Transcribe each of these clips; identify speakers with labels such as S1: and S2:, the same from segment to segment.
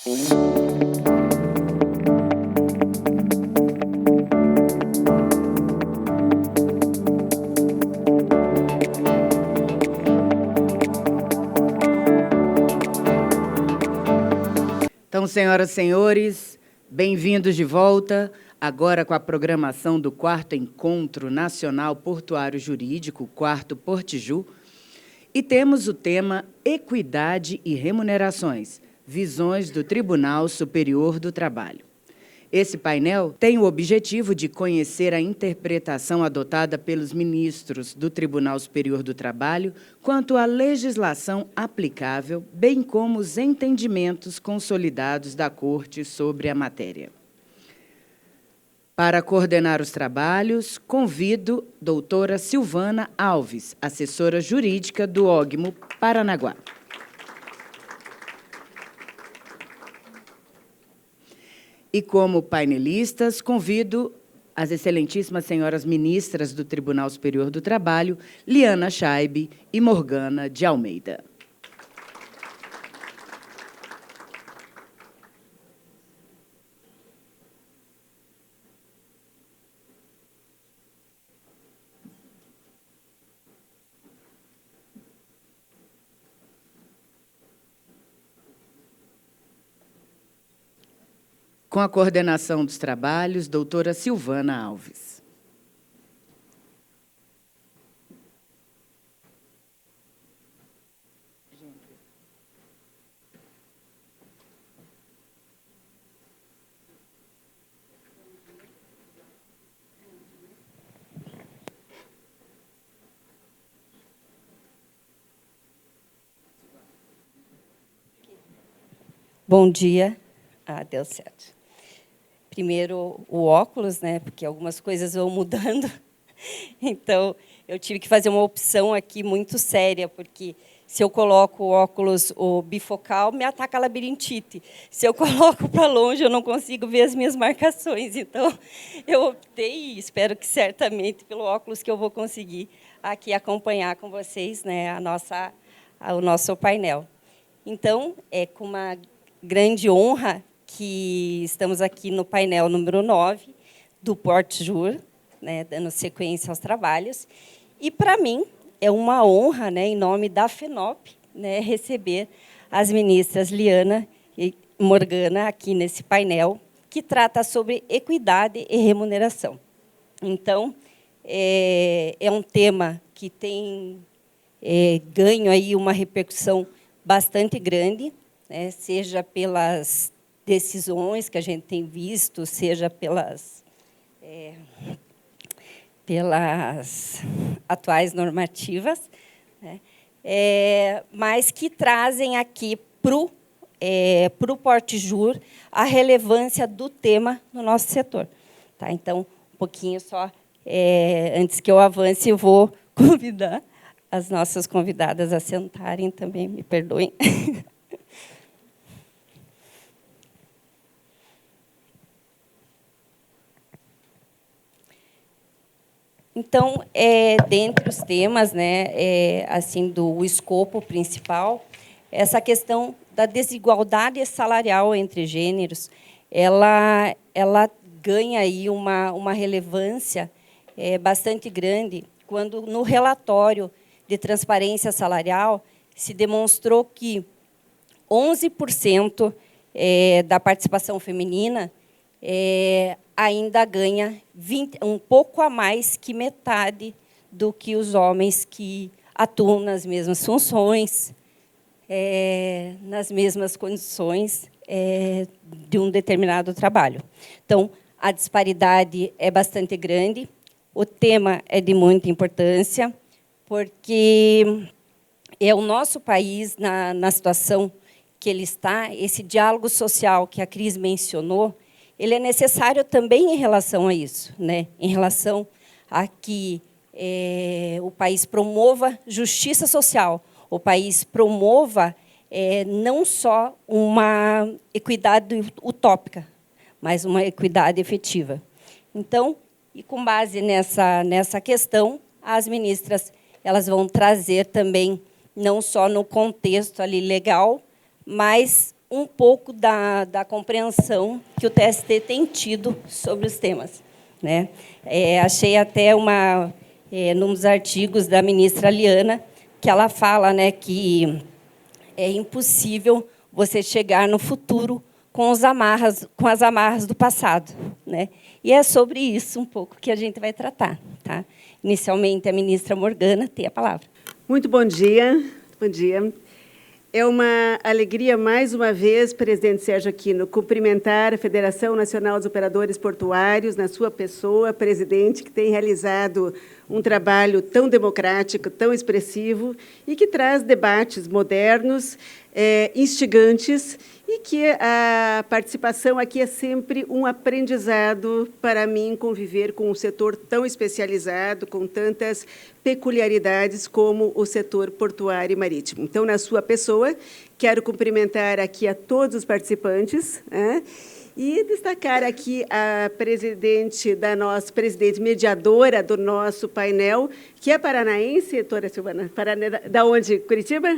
S1: Então, senhoras e senhores, bem-vindos de volta, agora com a programação do 4º Encontro Nacional Portuário Jurídico, 4º Portiju, e temos o tema Equidade e Remunerações, visões do Tribunal Superior do Trabalho. Esse painel tem o objetivo de conhecer a interpretação adotada pelos ministros do Tribunal Superior do Trabalho quanto à legislação aplicável, bem como os entendimentos consolidados da Corte sobre a matéria. Para coordenar os trabalhos, convido doutora Silvana Alves, assessora jurídica do OGMO Paranaguá. E, como painelistas, convido as excelentíssimas senhoras ministras do Tribunal Superior do Trabalho, Liana Scheibe e Morgana de Almeida. Com a coordenação dos trabalhos, doutora Silvana Alves.
S2: Bom dia. Deu certo. Primeiro, o óculos, né, porque algumas coisas vão mudando. Então, eu tive que fazer uma opção aqui muito séria, porque se eu coloco o óculos o bifocal, me ataca a labirintite. Se eu coloco para longe, eu não consigo ver as minhas marcações. Então, eu optei, e espero que certamente, pelo óculos que eu vou conseguir aqui acompanhar com vocês, né, o nosso painel. Então, é com uma grande honra que estamos aqui no painel número 9 do Portjur, né, dando sequência aos trabalhos. E, para mim, é uma honra, né, em nome da FENOP, né, receber as ministras Liana e Morgana aqui nesse painel, que trata sobre equidade e remuneração. Então, é um tema que tem ganho aí uma repercussão bastante grande, né, seja pelas decisões que a gente tem visto, seja pelas atuais normativas, né, mas que trazem aqui para o Portjur a relevância do tema no nosso setor. Tá? Então, um pouquinho só, antes que eu avance, eu vou convidar as nossas convidadas a sentarem também, me perdoem. Então, dentre os temas, né, assim, do escopo principal, essa questão da desigualdade salarial entre gêneros, ela ganha aí uma relevância bastante grande quando, no relatório de transparência salarial, se demonstrou que 11% da participação feminina ainda ganha um pouco a mais que metade do que os homens que atuam nas mesmas funções, nas mesmas condições de um determinado trabalho. Então, a disparidade é bastante grande, o tema é de muita importância, porque é o nosso país, na situação que ele está, esse diálogo social que a Cris mencionou, ele é necessário também em relação a isso, né? Em relação a que o país promova justiça social, o país promova não só uma equidade utópica, mas uma equidade efetiva. Então, e com base nessa questão, as ministras elas vão trazer também, não só no contexto ali legal, mas um pouco da compreensão que o TST tem tido sobre os temas, né? Achei até num dos artigos da ministra Liana, que ela fala, né, que é impossível você chegar no futuro com as amarras do passado, né? E é sobre isso um pouco que a gente vai tratar, tá? Inicialmente, a ministra Morgana tem a palavra.
S3: Muito bom dia. Bom dia. É uma alegria, mais uma vez, presidente Sérgio Aquino, cumprimentar a Federação Nacional dos Operadores Portuários, na sua pessoa, presidente, que tem realizado um trabalho tão democrático, tão expressivo, e que traz debates modernos, instigantes, e que a participação aqui é sempre um aprendizado para mim conviver com um setor tão especializado, com tantas peculiaridades como o setor portuário e marítimo. Então, na sua pessoa, quero cumprimentar aqui a todos os participantes, e destacar aqui a presidente mediadora do nosso painel, que é paranaense, doutora Silvana, da onde? Curitiba?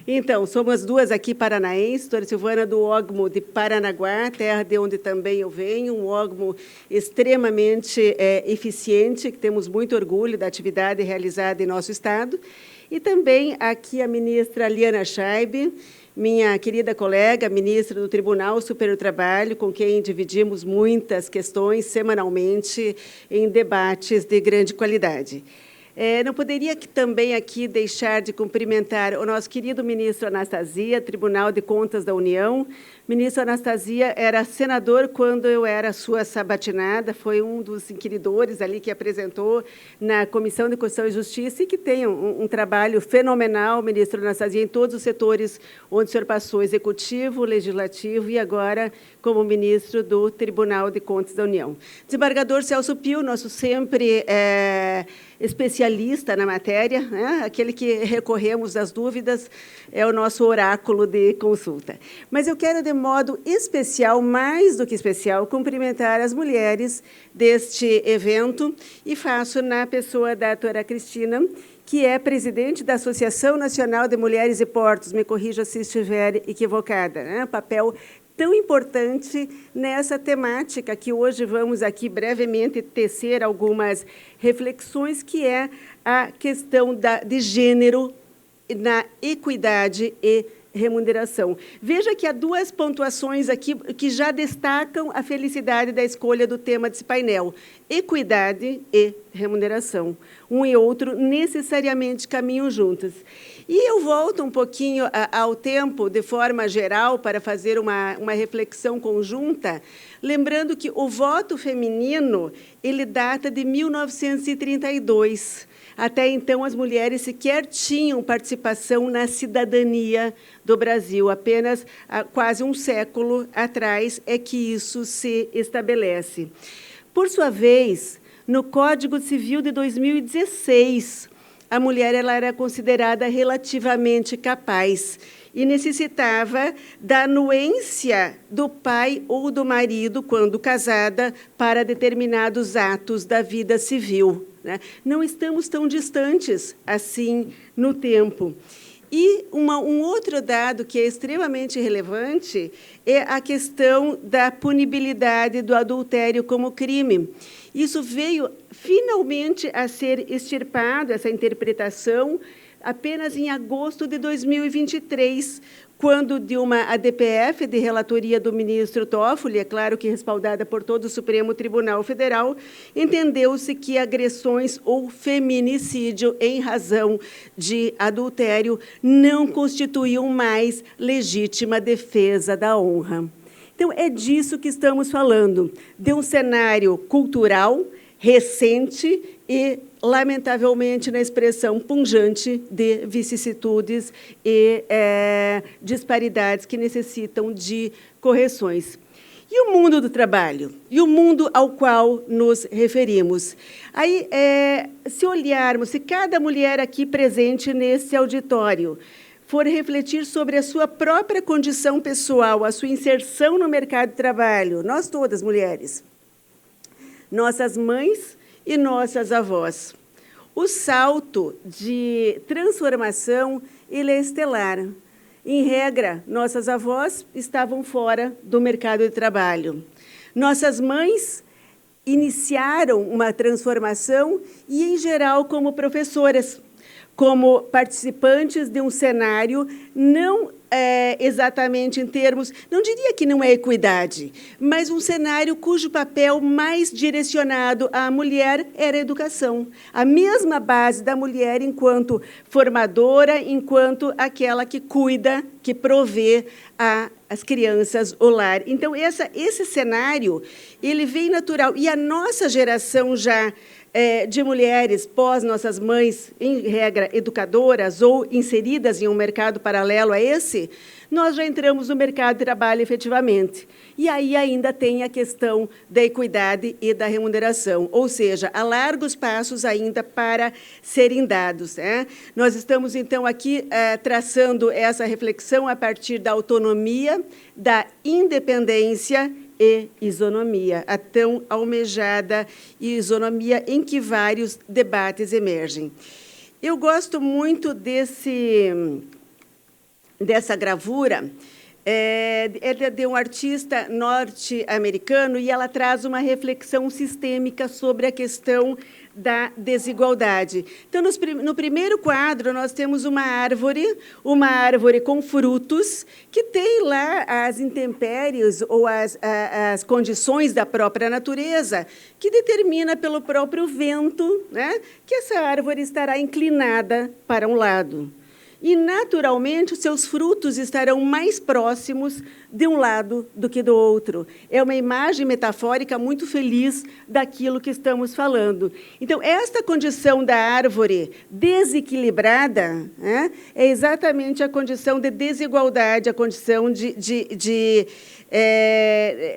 S3: Então, somos duas aqui paranaenses, doutora Silvana do OGMO de Paranaguá, terra de onde também eu venho, um OGMO extremamente eficiente, que temos muito orgulho da atividade realizada em nosso Estado. E também aqui a ministra Liana Schaibe, minha querida colega, ministra do Tribunal Superior do Trabalho, com quem dividimos muitas questões semanalmente em debates de grande qualidade. Não poderia também aqui deixar de cumprimentar o nosso querido ministro Anastasia, Tribunal de Contas da União. Ministro Anastasia era senador quando eu era sua sabatinada, foi um dos inquiridores ali que apresentou na Comissão de Constituição e Justiça e que tem um trabalho fenomenal, ministro Anastasia, em todos os setores onde o senhor passou, executivo, legislativo e agora como ministro do Tribunal de Contas da União. Desembargador Celso Pio, nosso sempre especialista na matéria, né? Aquele que recorremos às dúvidas, é o nosso oráculo de consulta. Mas eu quero, de modo especial, mais do que especial, cumprimentar as mulheres deste evento e faço na pessoa da doutora Cristina, que é presidente da Associação Nacional de Mulheres e Portos, me corrija se estiver equivocada, né? Papel tão importante nessa temática que hoje vamos aqui brevemente tecer algumas reflexões, que é a questão de gênero na equidade e remuneração. Veja que há duas pontuações aqui que já destacam a felicidade da escolha do tema desse painel: equidade e remuneração. Um e outro necessariamente caminham juntos. E eu volto um pouquinho ao tempo, de forma geral, para fazer uma reflexão conjunta, lembrando que o voto feminino ele data de 1932. Até então, as mulheres sequer tinham participação na cidadania do Brasil. Apenas há quase um século atrás é que isso se estabelece. Por sua vez, no Código Civil de 2016, a mulher ela era considerada relativamente capaz e necessitava da anuência do pai ou do marido, quando casada, para determinados atos da vida civil, né? Não estamos tão distantes assim no tempo. E um outro dado que é extremamente relevante é a questão da punibilidade do adultério como crime. Isso veio finalmente a ser extirpado, essa interpretação, apenas em agosto de 2023, quando de uma ADPF, de relatoria do ministro Toffoli, é claro que respaldada por todo o Supremo Tribunal Federal, entendeu-se que agressões ou feminicídio em razão de adultério não constituíam mais legítima defesa da honra. Então, é disso que estamos falando, de um cenário cultural recente e, lamentavelmente, na expressão punjante de vicissitudes e disparidades que necessitam de correções. E o mundo do trabalho? E o mundo ao qual nos referimos? Aí, se olharmos, se cada mulher aqui presente nesse auditório for refletir sobre a sua própria condição pessoal, a sua inserção no mercado de trabalho, nós todas mulheres, nossas mães e nossas avós, o salto de transformação ele é estelar. Em regra, nossas avós estavam fora do mercado de trabalho. Nossas mães iniciaram uma transformação e, em geral, como professoras, como participantes de um cenário não exatamente em termos, não diria que não é equidade, mas um cenário cujo papel mais direcionado à mulher era a educação. A mesma base da mulher enquanto formadora, enquanto aquela que cuida, que provê as crianças, o lar. Então, esse cenário ele vem natural. E a nossa geração já de mulheres pós nossas mães, em regra, educadoras ou inseridas em um mercado paralelo a esse, nós já entramos no mercado de trabalho efetivamente. E aí ainda tem a questão da equidade e da remuneração, ou seja, há largos passos ainda para serem dados. Nós estamos, então, aqui traçando essa reflexão a partir da autonomia, da independência e isonomia, a tão almejada isonomia em que vários debates emergem. Eu gosto muito dessa gravura, é de um artista norte-americano, e ela traz uma reflexão sistêmica sobre a questão da desigualdade. Então, no primeiro quadro, nós temos uma árvore com frutos, que tem lá as intempéries ou as condições da própria natureza, que determina pelo próprio vento, que essa árvore estará inclinada para um lado. E, naturalmente, os seus frutos estarão mais próximos de um lado do que do outro. É uma imagem metafórica muito feliz daquilo que estamos falando. Então, esta condição da árvore desequilibrada é exatamente a condição de desigualdade, a condição de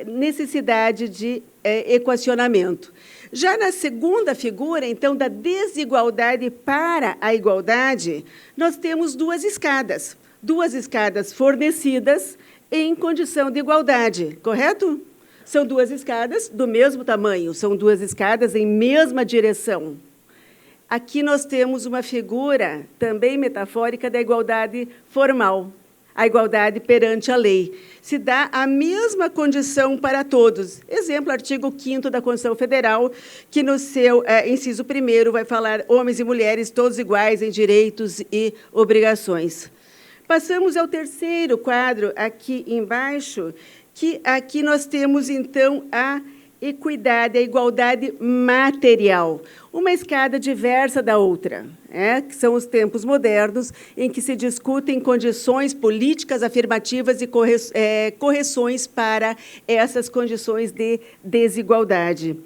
S3: necessidade de equacionamento. Já na segunda figura, então, da desigualdade para a igualdade, nós temos duas escadas fornecidas em condição de igualdade, correto? São duas escadas do mesmo tamanho, são duas escadas em mesma direção. Aqui nós temos uma figura também metafórica da igualdade formal, a igualdade perante a lei. Se dá a mesma condição para todos. Exemplo, artigo 5º da Constituição Federal, que no seu inciso 1º vai falar homens e mulheres todos iguais em direitos e obrigações. Passamos ao terceiro quadro, aqui embaixo, que aqui nós temos, então, a equidade, a igualdade material, uma escada diversa da outra, que são os tempos modernos, em que se discutem condições políticas afirmativas e correções para essas condições de desigualdade.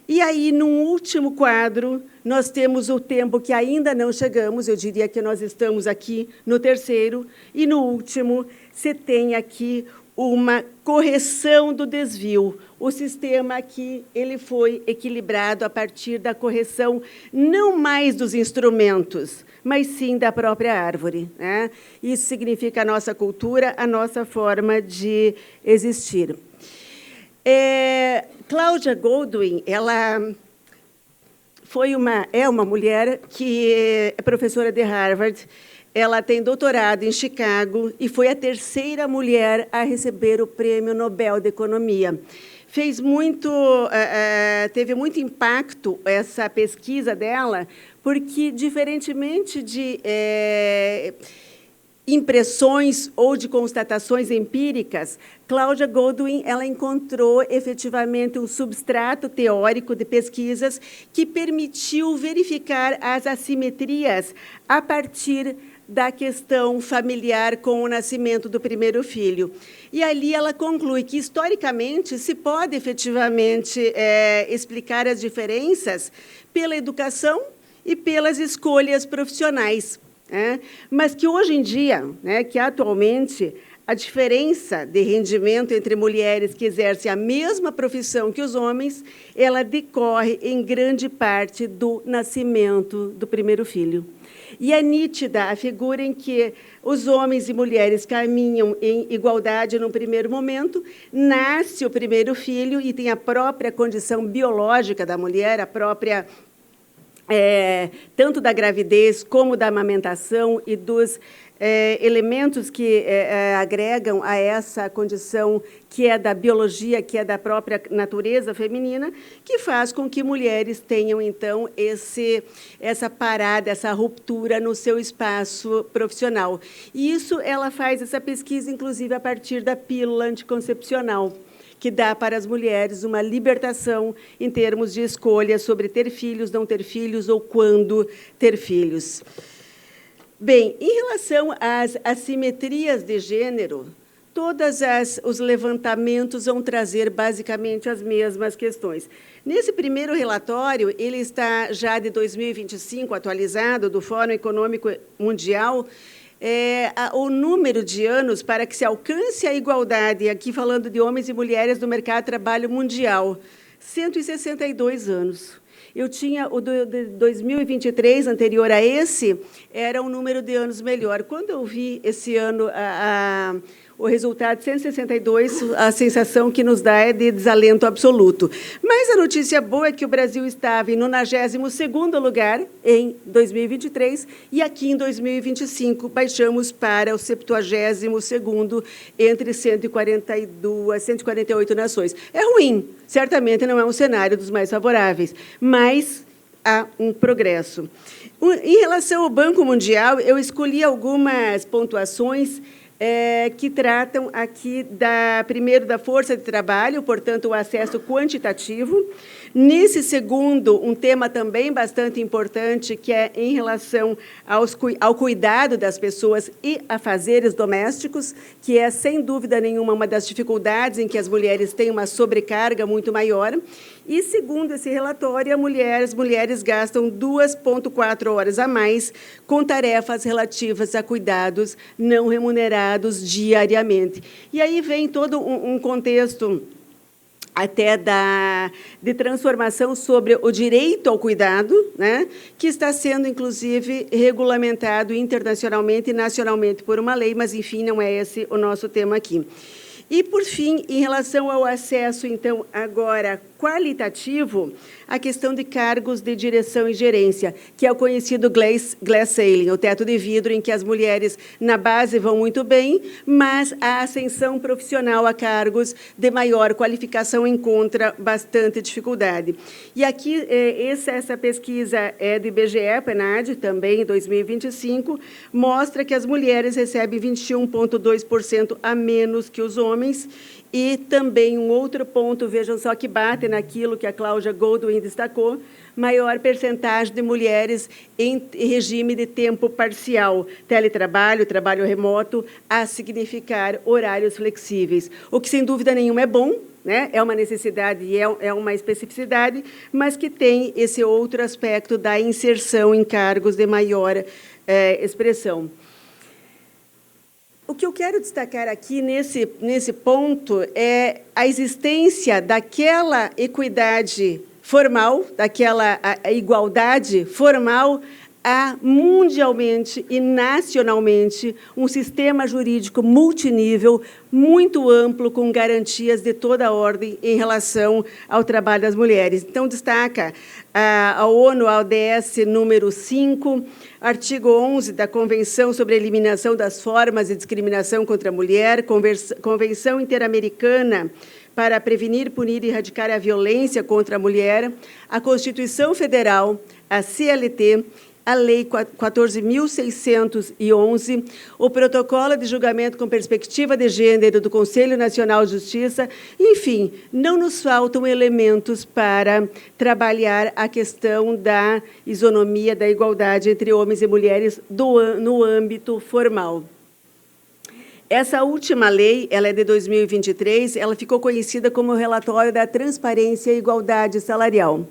S3: E aí, no último quadro, nós temos o tempo que ainda não chegamos, eu diria que nós estamos aqui no terceiro, e no último, você tem aqui uma correção do desvio. O sistema aqui ele foi equilibrado a partir da correção não mais dos instrumentos, mas sim da própria árvore. Isso significa a nossa cultura, a nossa forma de existir. Cláudia Goldwyn, ela é uma mulher que é professora de Harvard. Ela tem doutorado em Chicago e foi a terceira mulher a receber o Prêmio Nobel de Economia. Teve muito impacto essa pesquisa dela, porque, diferentemente de impressões ou de constatações empíricas, Cláudia Goldwyn ela encontrou efetivamente um substrato teórico de pesquisas que permitiu verificar as assimetrias a partir da questão familiar com o nascimento do primeiro filho. E ali ela conclui que, historicamente, se pode efetivamente explicar as diferenças pela educação e pelas escolhas profissionais, mas que hoje em dia, que atualmente, a diferença de rendimento entre mulheres que exercem a mesma profissão que os homens, ela decorre em grande parte do nascimento do primeiro filho. E é nítida a figura em que os homens e mulheres caminham em igualdade num primeiro momento, nasce o primeiro filho e tem a própria condição biológica da mulher, a própria tanto da gravidez como da amamentação e dos elementos que agregam a essa condição que é da biologia, que é da própria natureza feminina, que faz com que mulheres tenham, então, essa parada, essa ruptura no seu espaço profissional. E isso ela faz essa pesquisa, inclusive, a partir da pílula anticoncepcional, que dá para as mulheres uma libertação em termos de escolha sobre ter filhos, não ter filhos ou quando ter filhos. Bem, em relação às assimetrias de gênero, todos os levantamentos vão trazer basicamente as mesmas questões. Nesse primeiro relatório, ele está já de 2025, atualizado, do Fórum Econômico Mundial, o número de anos para que se alcance a igualdade, aqui falando de homens e mulheres no mercado de trabalho mundial, 162 anos. Eu tinha o de 2023, anterior a esse, era um número de anos melhor. Quando eu vi esse ano o resultado de 162, a sensação que nos dá é de desalento absoluto. Mas a notícia boa é que o Brasil estava em 92º lugar em 2023 e aqui em 2025 baixamos para o 72º entre 148 nações. É ruim, certamente não é um cenário dos mais favoráveis, mas há um progresso. Em relação ao Banco Mundial, eu escolhi algumas pontuações que tratam aqui, primeiro, da força de trabalho, portanto, o acesso quantitativo. Nesse segundo, um tema também bastante importante, que é em relação ao cuidado das pessoas e afazeres domésticos, que é, sem dúvida nenhuma, uma das dificuldades em que as mulheres têm uma sobrecarga muito maior. E, segundo esse relatório, as mulheres gastam 2,4 horas a mais com tarefas relativas a cuidados não remunerados diariamente. E aí vem todo um contexto até de transformação sobre o direito ao cuidado, né, que está sendo, inclusive, regulamentado internacionalmente e nacionalmente por uma lei, mas, enfim, não é esse o nosso tema aqui. E, por fim, em relação ao acesso, então, agora qualitativo, a questão de cargos de direção e gerência, que é o conhecido glass ceiling, o teto de vidro, em que as mulheres na base vão muito bem, mas a ascensão profissional a cargos de maior qualificação encontra bastante dificuldade. E aqui, essa pesquisa é do IBGE, PNAD, também em 2025, mostra que as mulheres recebem 21,2% a menos que os homens. E também um outro ponto, vejam só que bate naquilo que a Cláudia Goldwyn destacou, maior percentagem de mulheres em regime de tempo parcial, teletrabalho, trabalho remoto, a significar horários flexíveis, o que, sem dúvida nenhuma, é bom, né? É uma necessidade e é uma especificidade, mas que tem esse outro aspecto da inserção em cargos de maior expressão. O que eu quero destacar aqui nesse ponto é a existência daquela equidade formal, daquela igualdade formal, há mundialmente e nacionalmente um sistema jurídico multinível, muito amplo, com garantias de toda a ordem em relação ao trabalho das mulheres. Então, destaca a ONU, a ODS número 5, artigo 11 da Convenção sobre a Eliminação das Formas de Discriminação contra a Mulher, Convenção Interamericana para prevenir, punir e erradicar a violência contra a mulher, a Constituição Federal, a CLT, a Lei 14.611, o Protocolo de Julgamento com Perspectiva de Gênero do Conselho Nacional de Justiça, enfim, não nos faltam elementos para trabalhar a questão da isonomia, da igualdade entre homens e mulheres no âmbito formal. Essa última lei, ela é de 2023, ela ficou conhecida como o Relatório da Transparência e Igualdade Salarial.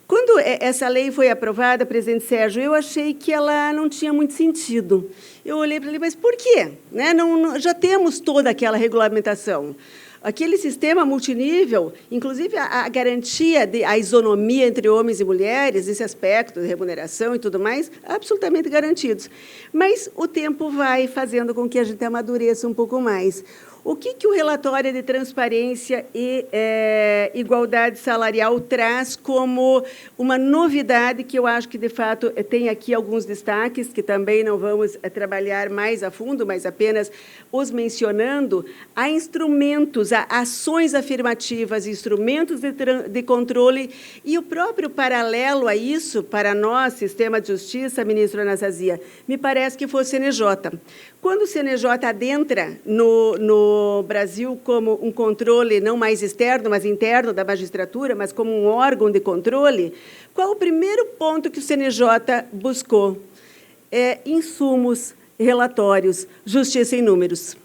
S3: Quando essa lei foi aprovada, presidente Sérgio, eu achei que ela não tinha muito sentido. Eu olhei para ele, mas por quê? Né? Já temos toda aquela regulamentação. Aquele sistema multinível, inclusive a garantia da isonomia entre homens e mulheres, esse aspecto de remuneração e tudo mais, absolutamente garantidos. Mas o tempo vai fazendo com que a gente amadureça um pouco mais. O que o relatório de transparência e igualdade salarial traz como uma novidade que eu acho que, de fato, tem aqui alguns destaques, que também não vamos trabalhar mais a fundo, mas apenas os mencionando. Há instrumentos, há ações afirmativas, instrumentos de controle, e o próprio paralelo a isso, para nós, Sistema de Justiça, ministro Anastasia, me parece que foi o CNJ. Quando o CNJ adentra no Brasil como um controle não mais externo, mas interno da magistratura, mas como um órgão de controle, qual o primeiro ponto que o CNJ buscou? Insumos, relatórios, justiça em números.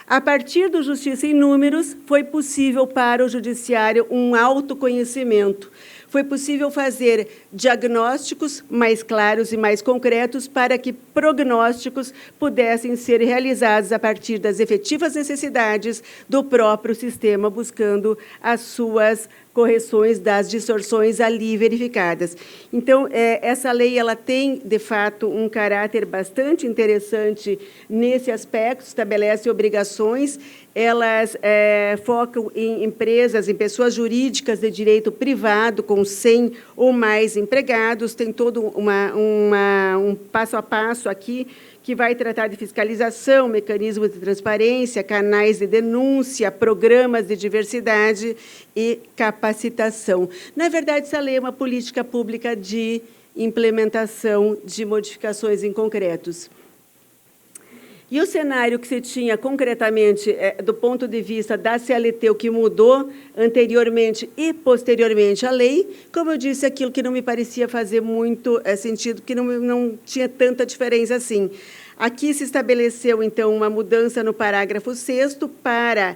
S3: A partir do Justiça em Números, foi possível para o Judiciário um autoconhecimento. Foi possível fazer diagnósticos mais claros e mais concretos para que prognósticos pudessem ser realizados a partir das efetivas necessidades do próprio sistema, buscando as suas correções das distorções ali verificadas. Então, essa lei ela tem, de fato, um caráter bastante interessante nesse aspecto, estabelece obrigações, elas focam em empresas, em pessoas jurídicas de direito privado, com 100 ou mais empregados, tem todo um passo a passo aqui, que vai tratar de fiscalização, mecanismos de transparência, canais de denúncia, programas de diversidade e capacitação. Na verdade, essa lei é uma política pública de implementação de modificações em concretos. E o cenário que se tinha concretamente, do ponto de vista da CLT, o que mudou anteriormente e posteriormente à lei, como eu disse, aquilo que não me parecia fazer muito sentido, que não tinha tanta diferença assim. Aqui se estabeleceu, então, uma mudança no parágrafo 6º para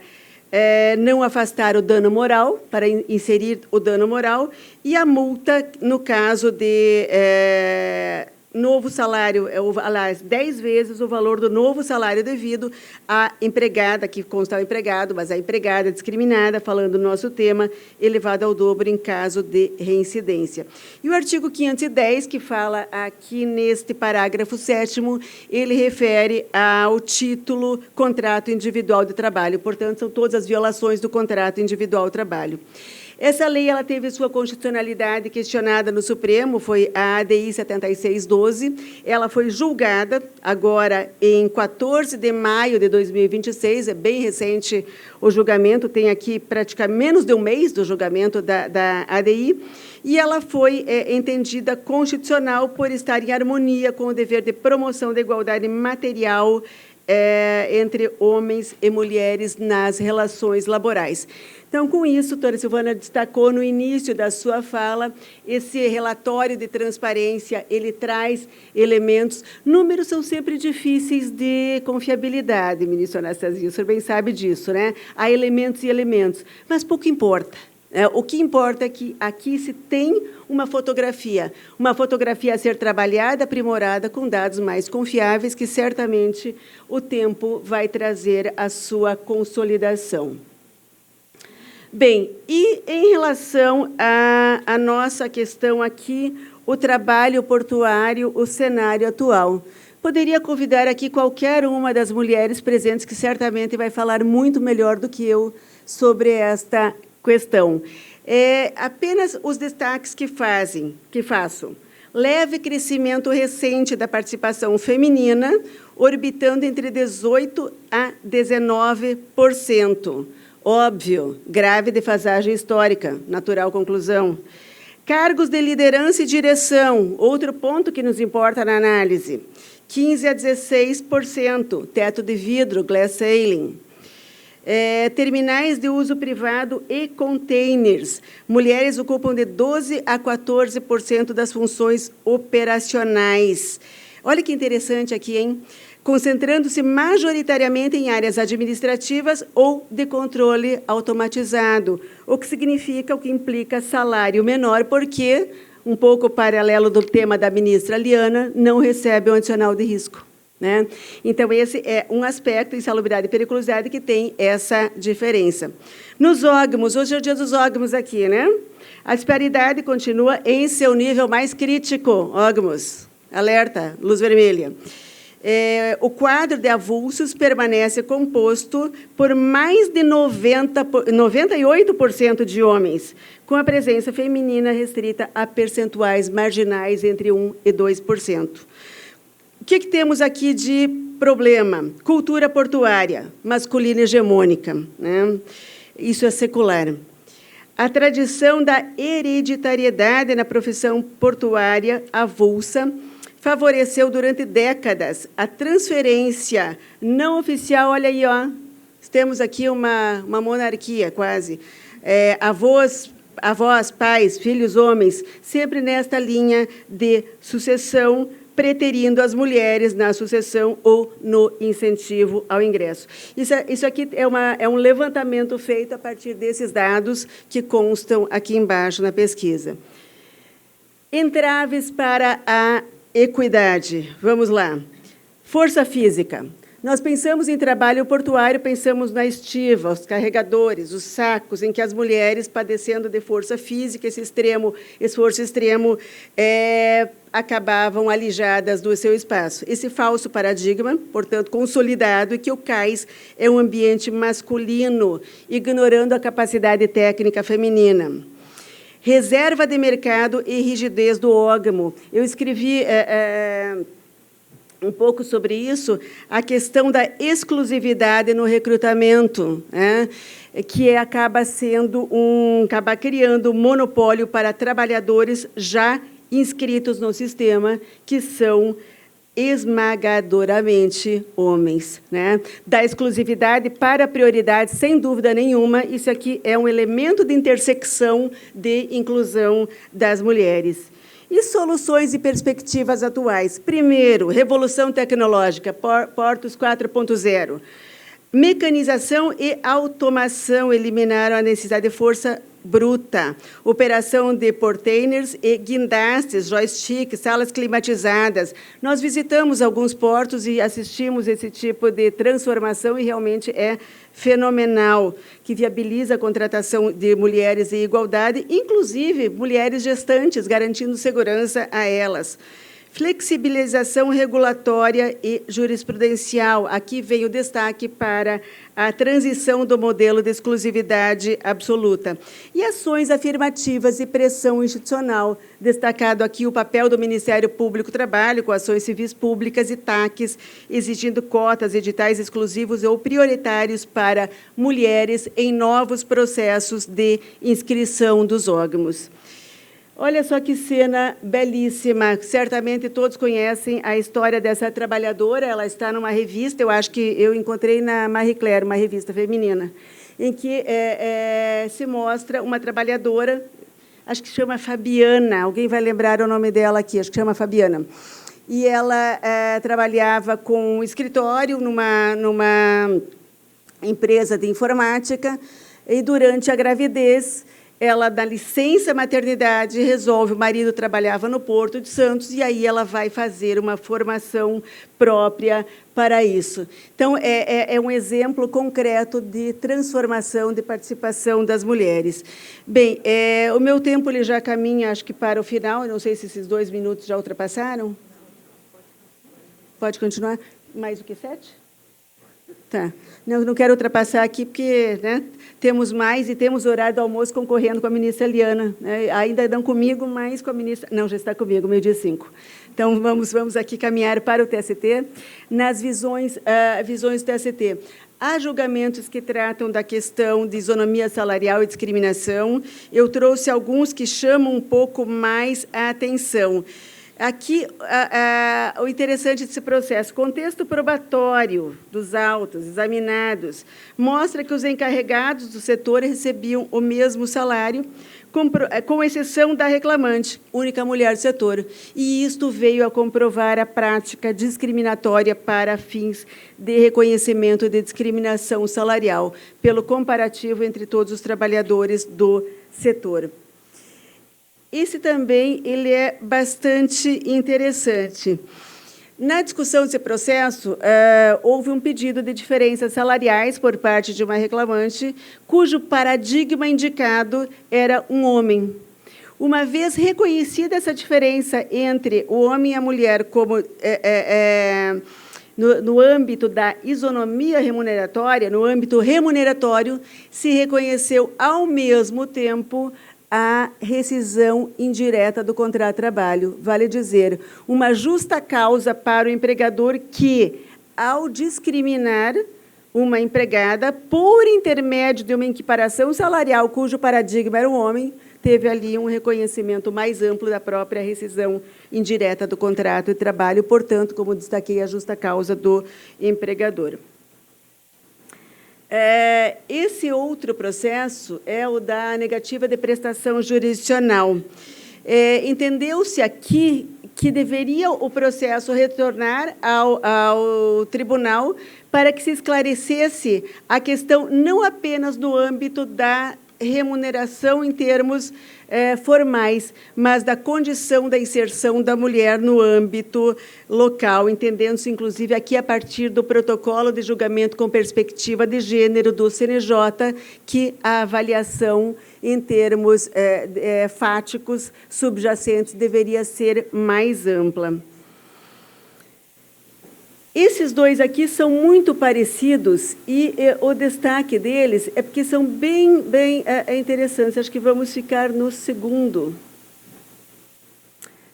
S3: não afastar o dano moral, para inserir o dano moral, e a multa, no caso de novo salário, aliás, 10 vezes o valor do novo salário devido à empregada, que consta ao empregado, mas a empregada discriminada, falando do nosso tema, elevado ao dobro em caso de reincidência. E o artigo 510, que fala aqui neste parágrafo 7º, ele refere ao título contrato individual de trabalho. Portanto, são todas as violações do contrato individual de trabalho. Essa lei ela teve sua constitucionalidade questionada no Supremo, foi a ADI 7612. Ela foi julgada agora em 14 de maio de 2026, é bem recente o julgamento, tem aqui praticamente menos de um mês do julgamento da ADI, e ela foi entendida constitucional por estar em harmonia com o dever de promoção da igualdade material entre homens e mulheres nas relações laborais. Então, com isso, a doutora Silvana destacou no início da sua fala, esse relatório de transparência, ele traz elementos, números são sempre difíceis de confiabilidade, ministro Anastasia, o senhor bem sabe disso, né? Há elementos e elementos, mas pouco importa. O que importa é que aqui se tem uma fotografia a ser trabalhada, aprimorada, com dados mais confiáveis, que certamente o tempo vai trazer a sua consolidação. Bem, e em relação à nossa questão aqui, o trabalho portuário, o cenário atual. Poderia convidar aqui qualquer uma das mulheres presentes, que certamente vai falar muito melhor do que eu sobre esta questão. Apenas os destaques que faço. Leve crescimento recente da participação feminina, orbitando entre 18% a 19%. Óbvio, grave defasagem histórica, natural conclusão. Cargos de liderança e direção, outro ponto que nos importa na análise, 15% a 16%, teto de vidro, glass ceiling. Terminais de uso privado e containers. Mulheres ocupam de 12% a 14% das funções operacionais. Olha que interessante aqui, hein? Concentrando-se majoritariamente em áreas administrativas ou de controle automatizado, o que implica salário menor, porque, um pouco paralelo do tema da ministra Liana, não recebe o adicional de risco. Né? Então, esse é um aspecto, insalubridade e periculosidade, que tem essa diferença. Nos ógmos, hoje é o dia dos ógmos aqui, né? A disparidade continua em seu nível mais crítico, ógmos, alerta, luz vermelha. o quadro de avulsos permanece composto por mais de 98% de homens, com a presença feminina restrita a percentuais marginais entre 1% e 2%. O que temos aqui de problema? Cultura portuária, masculina hegemônica, né? Isso é secular. A tradição da hereditariedade na profissão portuária avulsa favoreceu durante décadas a transferência não oficial. Olha aí, ó, temos aqui uma monarquia quase. Avós, pais, filhos, homens, sempre nesta linha de sucessão, preterindo as mulheres na sucessão ou no incentivo ao ingresso. Isso aqui é um levantamento feito a partir desses dados que constam aqui embaixo na pesquisa. Entraves para a equidade. Vamos lá. Força física. Nós pensamos em trabalho portuário, pensamos na estiva, os carregadores, os sacos, em que as mulheres, padecendo de força física, esse esforço extremo, acabavam alijadas do seu espaço. Esse falso paradigma, portanto, consolidado, é que o cais é um ambiente masculino, ignorando a capacidade técnica feminina. Reserva de mercado e rigidez do ógamo. Eu escrevi um pouco sobre isso, a questão da exclusividade no recrutamento, né, que acaba criando um monopólio para trabalhadores já inscritos no sistema, que são esmagadoramente homens, né? Da exclusividade para a prioridade, sem dúvida nenhuma, isso aqui é um elemento de intersecção de inclusão das mulheres. E soluções e perspectivas atuais. Primeiro, revolução tecnológica, Portos 4.0. Mecanização e automação eliminaram a necessidade de força bruta. Operação de portainers e guindastes, joysticks, salas climatizadas. Nós visitamos alguns portos e assistimos esse tipo de transformação e realmente é fenomenal, que viabiliza a contratação de mulheres em igualdade, inclusive mulheres gestantes, garantindo segurança a elas. Flexibilização regulatória e jurisprudencial. Aqui vem o destaque para a transição do modelo de exclusividade absoluta. E ações afirmativas e pressão institucional. Destacado aqui o papel do Ministério Público do Trabalho, com ações civis públicas e TACs, exigindo cotas, editais exclusivos ou prioritários para mulheres em novos processos de inscrição dos órgãos. Olha só que cena belíssima. Certamente todos conhecem a história dessa trabalhadora. Ela está numa revista, eu acho que eu encontrei na Marie Claire, uma revista feminina, em que se mostra uma trabalhadora, acho que chama Fabiana, alguém vai lembrar o nome dela aqui, acho que chama Fabiana. E ela trabalhava com um escritório numa empresa de informática, e durante a gravidez, ela, da licença maternidade, resolve, o marido trabalhava no Porto de Santos, e aí ela vai fazer uma formação própria para isso. Então, é um exemplo concreto de transformação, de participação das mulheres. Bem, o meu tempo ele já caminha, acho que para o final, eu não sei se esses 2 minutos já ultrapassaram. Pode continuar? Mais do que 7? Tá. Não quero ultrapassar aqui, porque, né, temos mais e temos o horário do almoço concorrendo com a ministra Eliana. Né? Ainda não comigo, mas com a ministra... Não, já está comigo, 12:05. Então, vamos aqui caminhar para o TST. Nas visões do TST, há julgamentos que tratam da questão de isonomia salarial e discriminação. Eu trouxe alguns que chamam um pouco mais a atenção. Aqui, o interessante desse processo, contexto probatório dos autos examinados, mostra que os encarregados do setor recebiam o mesmo salário, com exceção da reclamante, única mulher do setor. E isto veio a comprovar a prática discriminatória para fins de reconhecimento de discriminação salarial, pelo comparativo entre todos os trabalhadores do setor. Esse também ele é bastante interessante. Na discussão desse processo, houve um pedido de diferenças salariais por parte de uma reclamante, cujo paradigma indicado era um homem. Uma vez reconhecida essa diferença entre o homem e a mulher como no âmbito da isonomia remuneratória, no âmbito remuneratório, se reconheceu, ao mesmo tempo, a rescisão indireta do contrato de trabalho. Vale dizer, uma justa causa para o empregador que, ao discriminar uma empregada por intermédio de uma equiparação salarial cujo paradigma era o homem, teve ali um reconhecimento mais amplo da própria rescisão indireta do contrato de trabalho, portanto, como destaquei, a justa causa do empregador. Esse outro processo é o da negativa de prestação jurisdicional. Entendeu-se aqui que deveria o processo retornar ao tribunal para que se esclarecesse a questão não apenas no âmbito da remuneração em termos formais, mas da condição da inserção da mulher no âmbito local, entendendo-se, inclusive, aqui a partir do protocolo de julgamento com perspectiva de gênero do CNJ, que a avaliação em termos fáticos subjacentes deveria ser mais ampla. Esses dois aqui são muito parecidos e o destaque deles é porque são bem interessantes. Acho que vamos ficar no segundo.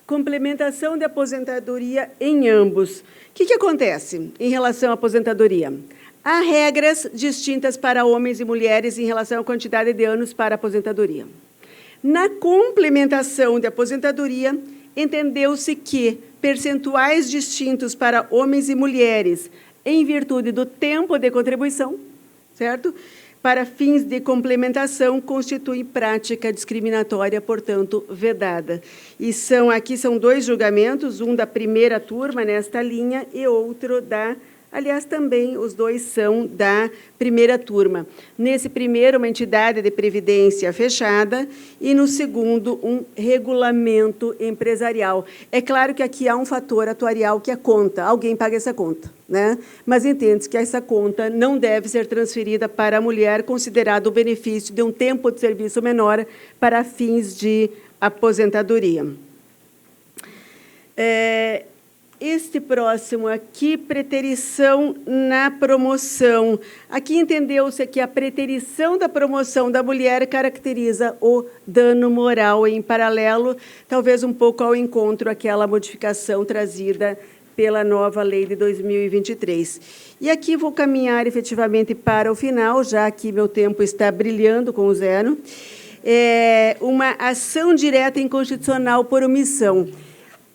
S3: Complementação de aposentadoria em ambos. O que acontece em relação à aposentadoria? Há regras distintas para homens e mulheres em relação à quantidade de anos para a aposentadoria. Na complementação de aposentadoria, entendeu-se que percentuais distintos para homens e mulheres, em virtude do tempo de contribuição, certo? Para fins de complementação, constitui prática discriminatória, portanto, vedada. E aqui são dois julgamentos, um da primeira turma, nesta linha, e outro da... Aliás, também os dois são da primeira turma. Nesse primeiro, uma entidade de previdência fechada, e no segundo, um regulamento empresarial. É claro que aqui há um fator atuarial que é conta, alguém paga essa conta, né? Mas entende-se que essa conta não deve ser transferida para a mulher, considerado o benefício de um tempo de serviço menor para fins de aposentadoria. Este próximo aqui, preterição na promoção. Aqui entendeu-se que a preterição da promoção da mulher caracteriza o dano moral em paralelo, talvez um pouco ao encontro àquela modificação trazida pela nova lei de 2023. E aqui vou caminhar efetivamente para o final, já que meu tempo está brilhando com o zero. Uma ação direta inconstitucional por omissão.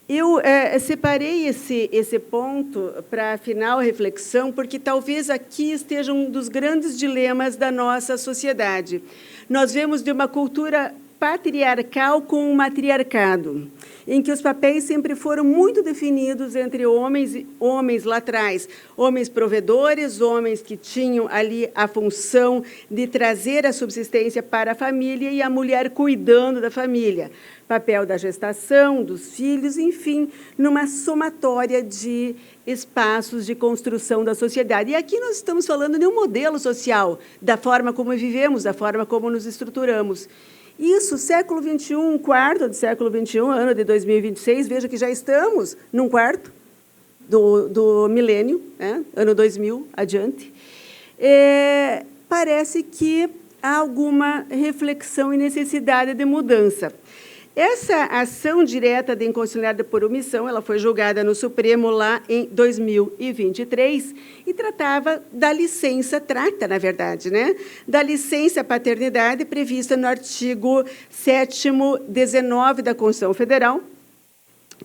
S3: Eu separei esse ponto para a final reflexão, porque talvez aqui esteja um dos grandes dilemas da nossa sociedade. Nós vemos de uma cultura patriarcal com um matriarcado, em que os papéis sempre foram muito definidos entre homens lá atrás, homens provedores, homens que tinham ali a função de trazer a subsistência para a família e a mulher cuidando da família. Papel da gestação, dos filhos, enfim, numa somatória de espaços de construção da sociedade. E aqui nós estamos falando de um modelo social, da forma como vivemos, da forma como nos estruturamos. Isso, século XXI, um quarto do século XXI, ano de 2026, veja que já estamos num quarto do milênio, né, ano 2000, adiante. Parece que há alguma reflexão e necessidade de mudança. Essa ação direta de inconstitucionalidade por omissão, ela foi julgada no Supremo lá em 2023 e trata, na verdade, né, da licença paternidade prevista no artigo 7º, 19 da Constituição Federal,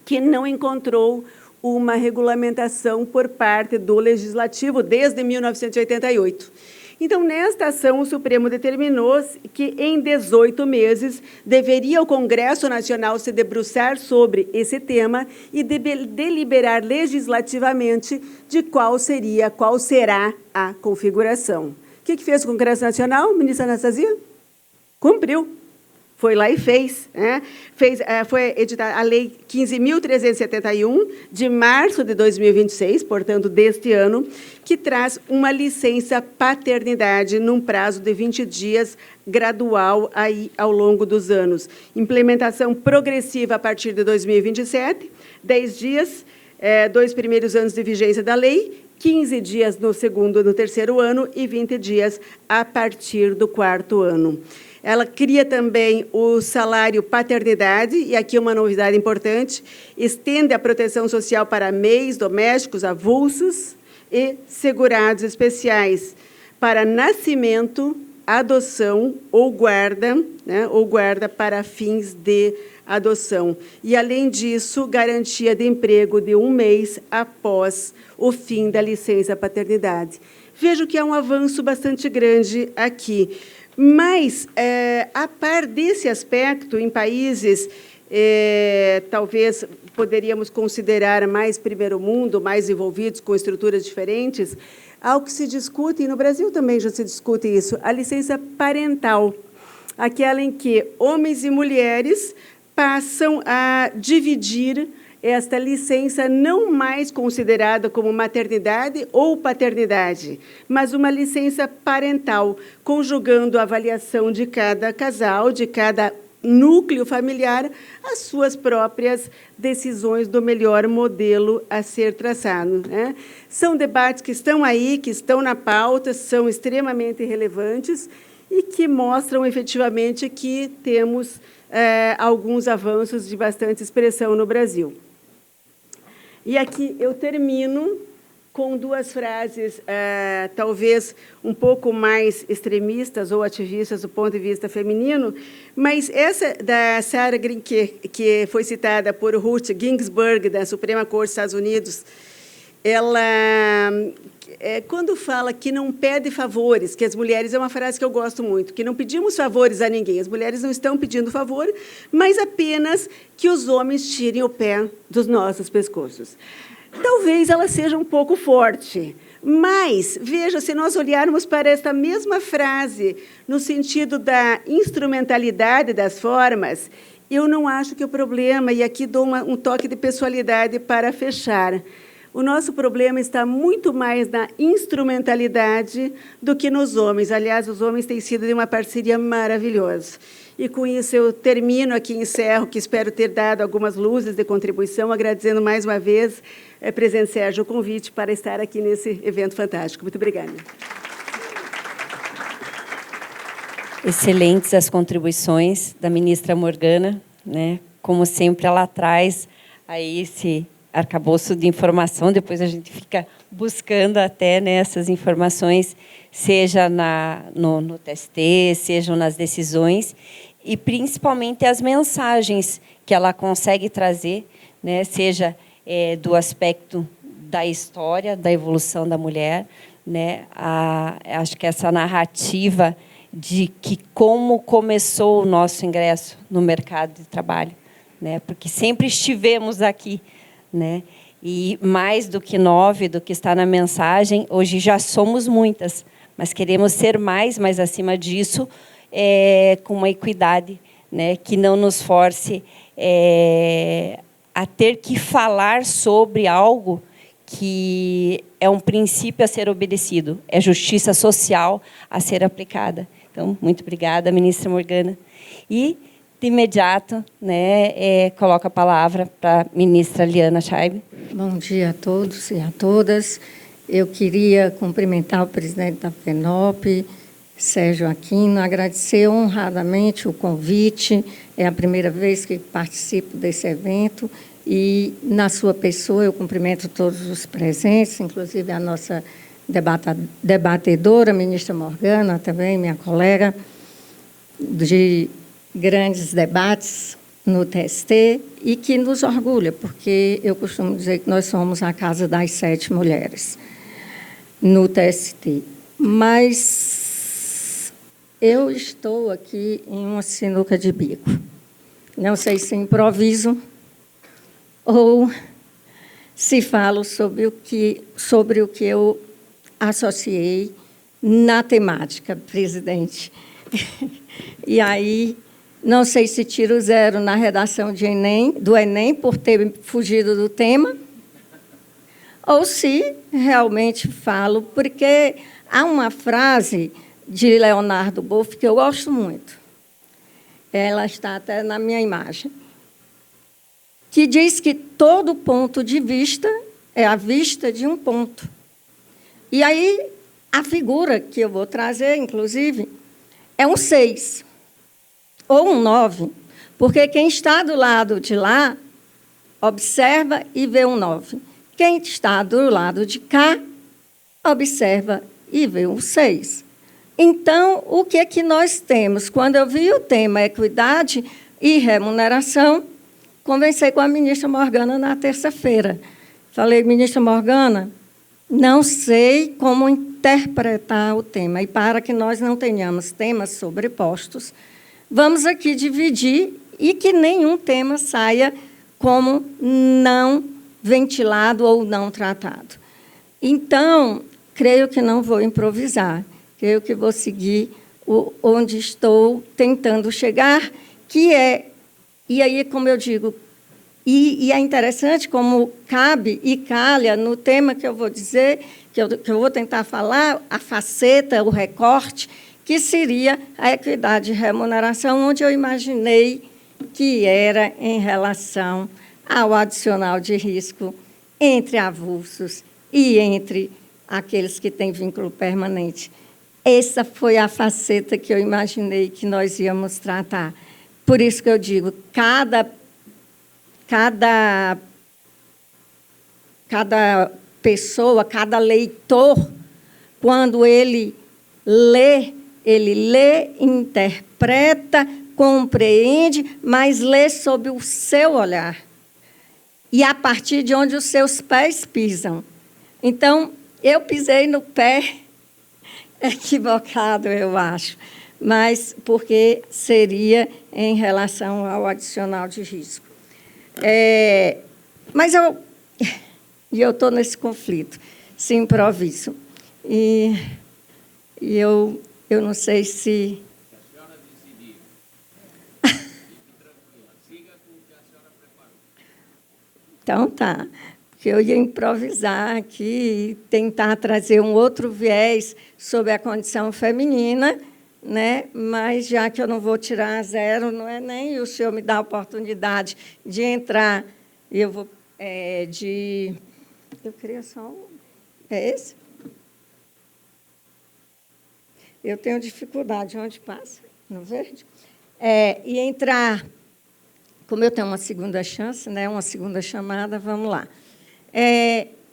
S3: que não encontrou uma regulamentação por parte do Legislativo desde 1988. Então, nesta ação, o Supremo determinou que, em 18 meses, deveria o Congresso Nacional se debruçar sobre esse tema e deliberar legislativamente de qual será a configuração. O que fez o Congresso Nacional, ministra Anastasia? Cumpriu. Foi lá e fez. Né? Foi editada a Lei 15.371, de março de 2026, portanto, deste ano, que traz uma licença paternidade num prazo de 20 dias, gradual aí ao longo dos anos. Implementação progressiva a partir de 2027, 10 dias, 2 primeiros anos de vigência da lei, 15 dias no segundo e no terceiro ano e 20 dias a partir do 4º ano. Ela cria também o salário paternidade, e aqui uma novidade importante, estende a proteção social para MEIs, domésticos, avulsos e segurados especiais, para nascimento, adoção ou guarda, né, ou guarda para fins de adoção. E, além disso, garantia de emprego de 1 mês após o fim da licença paternidade. Vejo que há um avanço bastante grande aqui. Mas, a par desse aspecto, em países, talvez poderíamos considerar mais primeiro mundo, mais envolvidos com estruturas diferentes, há o que se discute, e no Brasil também já se discute isso, a licença parental, aquela em que homens e mulheres passam a dividir esta licença não mais considerada como maternidade ou paternidade, mas uma licença parental, conjugando a avaliação de cada casal, de cada núcleo familiar, as suas próprias decisões do melhor modelo a ser traçado, né? São debates que estão aí, que estão na pauta, são extremamente relevantes e que mostram, efetivamente, que temos alguns avanços de bastante expressão no Brasil. E aqui eu termino com 2 frases, talvez um pouco mais extremistas ou ativistas do ponto de vista feminino, mas essa da Sarah Grinke, que foi citada por Ruth Ginsburg, da Suprema Corte dos Estados Unidos, ela, quando fala que não pede favores, que as mulheres, é uma frase que eu gosto muito, que não pedimos favores a ninguém, as mulheres não estão pedindo favor, mas apenas que os homens tirem o pé dos nossos pescoços. Talvez ela seja um pouco forte, mas, veja, se nós olharmos para esta mesma frase, no sentido da instrumentalidade das formas, eu não acho que o problema, e aqui dou um toque de pessoalidade para fechar, o nosso problema está muito mais na instrumentalidade do que nos homens. Aliás, os homens têm sido de uma parceria maravilhosa. E, com isso, eu termino aqui, encerro, que espero ter dado algumas luzes de contribuição, agradecendo mais uma vez, presidente Sérgio, o convite para estar aqui nesse evento fantástico. Muito obrigada.
S2: Excelentes as contribuições da ministra Morgana, né? Como sempre, ela traz aí esse arcabouço de informação, depois a gente fica buscando até, né, essas informações, seja no TST, sejam nas decisões, e principalmente as mensagens que ela consegue trazer, né, seja do aspecto da história, da evolução da mulher, né, acho que essa narrativa de que como começou o nosso ingresso no mercado de trabalho, né, porque sempre estivemos aqui, né? E mais do que 9, do que está na mensagem, hoje já somos muitas, mas queremos ser mais, mas acima disso, com uma equidade, né? Que não nos force a ter que falar sobre algo que é um princípio a ser obedecido, é justiça social a ser aplicada. Então, muito obrigada, ministra Morgana. E, de imediato, né, coloco a palavra para a ministra Liana Schaible.
S4: Bom dia a todos e a todas. Eu queria cumprimentar o presidente da FENOP, Sérgio Aquino, agradecer honradamente o convite. É a primeira vez que participo desse evento e, na sua pessoa, eu cumprimento todos os presentes, inclusive a nossa debatedora, a ministra Morgana, também minha colega, de grandes debates no TST e que nos orgulha, porque eu costumo dizer que nós somos a casa das 7 mulheres no TST. Mas eu estou aqui em uma sinuca de bico. Não sei se improviso ou se falo sobre o que eu associei na temática, presidente. E aí, não sei se tiro 0 na redação do Enem, por ter fugido do tema, ou se realmente falo, porque há uma frase de Leonardo Boff que eu gosto muito. Ela está até na minha imagem. que diz que todo ponto de vista é a vista de um ponto. E aí, a figura que eu vou trazer, inclusive, é um 6 ou um 9, porque quem está do lado de lá observa e vê um 9. Quem está do lado de cá observa e vê um 6. Então, o que é que nós temos? Quando eu vi o tema equidade e remuneração, conversei com a ministra Morgana na terça-feira. Falei, ministra Morgana, não sei como interpretar o tema. E para que nós não tenhamos temas sobrepostos, vamos aqui dividir e que nenhum tema saia como não ventilado ou não tratado. Então, creio que não vou improvisar. Creio que vou seguir onde estou tentando chegar, que é, e aí, como eu digo, e é interessante como cabe e calha no tema que eu vou dizer, que eu vou tentar falar, a faceta, o recorte, que seria a equidade de remuneração, onde eu imaginei que era em relação ao adicional de risco entre avulsos e entre aqueles que têm vínculo permanente. Essa foi a faceta que eu imaginei que nós íamos tratar. Por isso que eu digo, cada pessoa, cada leitor, quando ele lê, interpreta, compreende, mas lê sob o seu olhar. E a partir de onde os seus pés pisam. Então, eu pisei no pé equivocado, eu acho, mas porque seria em relação ao adicional de risco. Mas eu estou nesse conflito, se improviso. E eu não sei se...
S5: A senhora decidir. Fique tranquila, siga com o que a senhora preparou.
S4: Então, tá. Porque eu ia improvisar aqui e tentar trazer um outro viés sobre a condição feminina, né? Mas, já que eu não vou tirar a zero, não é nem o senhor me dá a oportunidade de entrar, eu vou... Eu queria só um... É esse? Eu tenho dificuldade. Onde passa? No verde? E entrar... Como eu tenho uma segunda chance, né? Uma segunda chamada, vamos lá.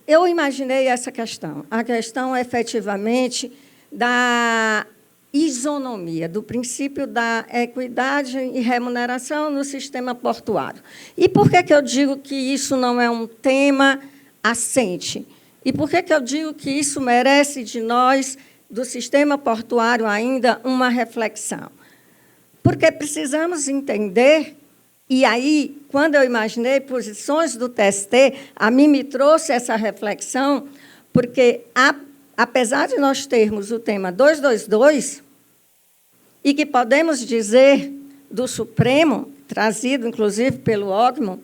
S4: Eu imaginei essa questão. A questão, efetivamente, da isonomia, do princípio da equidade e remuneração no sistema portuário. E por que eu digo que isso não é um tema assente? E por que eu digo que isso merece de nós, do sistema portuário, ainda uma reflexão? Porque precisamos entender, e aí, quando eu imaginei posições do TST, a mim me trouxe essa reflexão, porque, apesar de nós termos o tema 222, e que podemos dizer do Supremo, trazido, inclusive, pelo Ogmo,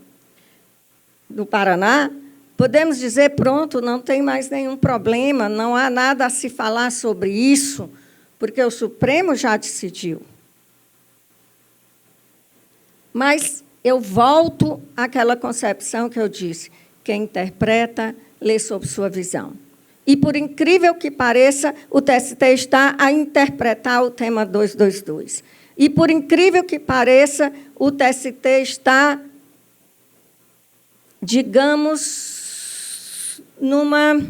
S4: do Paraná, podemos dizer, pronto, não tem mais nenhum problema, não há nada a se falar sobre isso, porque o Supremo já decidiu. Mas eu volto àquela concepção que eu disse, quem interpreta, lê sob sua visão. E, por incrível que pareça, o TST está a interpretar o tema 222. E, por incrível que pareça, o TST está, digamos, numa